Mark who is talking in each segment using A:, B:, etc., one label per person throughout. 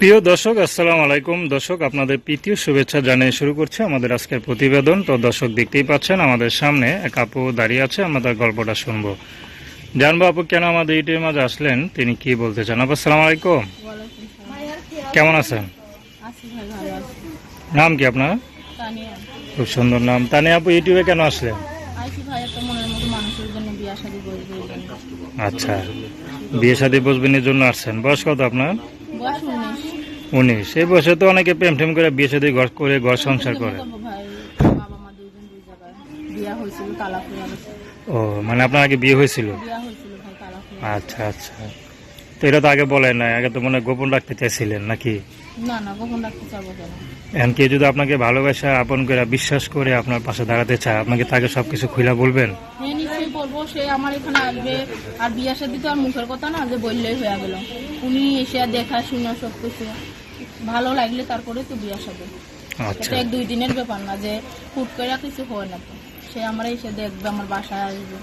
A: প্রিয় দর্শক, আসসালামু আলাইকুম। দর্শক, আপনাদের প্রীতীয় শুভেচ্ছা জানিয়ে শুরু করছে আমাদের আজকের প্রতিবেদন। তো দর্শক, দেখতেই পাচ্ছেন আমাদের সামনে এক আপু দাঁড়িয়ে আছে। আমরা তার গল্পটা শুনবো, জানবো আপু কেন আমাদের ইউটিউবের মাঝে আসলেন, তিনি কি বলতে চান। আপু আসসালামু আলাইকুম, কেমন আছেন? নাম কি আপনার? খুব সুন্দর নাম। তানিয়া আপু, ইউটিউবে কেন আসলেন? আচ্ছা, বিয়ে শাদী বসবেনের জন্য আসছেন। বয়স কত আপনার? 19। এই বয়সে তো অনেকে প্রেম টেম করে বিয়ে শাদী করে ঘর সংসার করে। ও, মানে আপনার আগে বিয়ে হয়েছিল? আচ্ছা আচ্ছা। তো এটা তো আগে বলেন না, আগে তো মনে হয় গোপন রাখতে চাইছিলেন নাকি?
B: না না, গোপন রাখতে চাবো কেন?
A: এখন কেউ যদি আপনাকে ভালোবাসা আপন করে বিশ্বাস করে আপনার পাশে দাঁড়াতে চায়, আপনাকে তাকে সবকিছু খুলে বলবেন?
B: হ্যাঁ, নিশ্চয়ই বলবো। সে আমার এখানে আসবে, আর বিয়ে শাদী তো আর মুখের কথা না যে বললেই হয়ে গেল। উনি এসে দেখা শুনে সবকিছু ভালো লাগলে তারপরে তো বিয়ে শাদী।
A: আচ্ছা,
B: এটা 1-2 দিনের ব্যাপার না যে হুট করে কিছু হয় না। তো সে আমার এসে দেখবে, আমার বাসায় আসবে।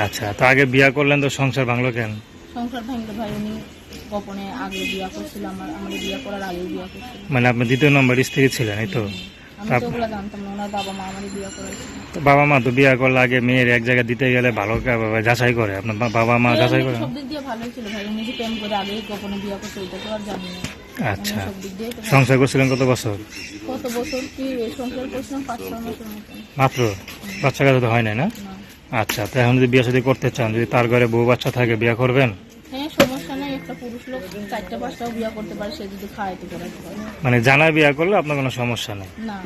A: আচ্ছা। তো আগে বিয়ে করলেন তো সংসার ভাঙলো কেন?
B: সংসার ভাঙলে ভাই উনি গোপনে আগে বিয়ে করছিল, আমার বিয়ে করার আগেই বিয়ে করছিল।
A: মানে আপনি দ্বিতীয় নম্বর স্ত্রী ছিলেন, এই তো?
B: আমি তো ওগুলো জানতাম না, ওনার বাবা মা আমার বিয়ে করেছিল।
A: তো বাবা মা তো বিয়ে করলে আগে মেয়ের এক জায়গায় দিতে গেলে ভালো যাচাই করে, আপনার বাবা মা যাচাই করে?
B: সব দিক দিয়ে ভালোই ছিল ভাই, উনি যে প্রেম করে আগেই গোপনে বিয়ে করছে ওইটা তো আর জানি না।
A: আচ্ছা।
B: সব দিক দিয়ে
A: সংসার করছিলেন কত বছর?
B: কত বছর কি সংসার করছিলাম? 5-6 মাসের মতন।
A: মাত্র? বাচ্চা কাচ্চা তো হয় নাই না?
B: না।
A: আচ্ছা। তো এখন যদি বিয়ে শাদী করতে চান, যদি তার ঘরে বউ বাচ্চা থাকে, বিয়ে করবেন?
B: হ্যাঁ, সমস্যা নেই। একটা পুরুষ লোক 4টা-5টাও বিয়ে করতে পারে, সে যদি খাওয়াইতে পারে।
A: মানে জানায় বিয়ে করলে আপনার কোনো সমস্যা নেই?
B: না।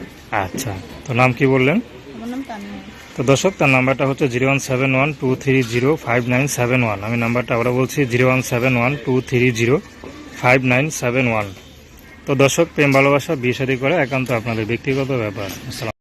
A: আচ্ছা। তো নাম কি বললেন?
B: আমার নাম তানিয়া।
A: তো দর্শক, তার নাম্বারটা হচ্ছে 01712305971। আমি নাম্বারটা আবার বলছি, 01712305971। তো দর্শক, প্রেম ভালোবাসা বিয়ে শাদী করে একান্ত আপনাদের ব্যক্তিগত ব্যাপার। আসসালাম।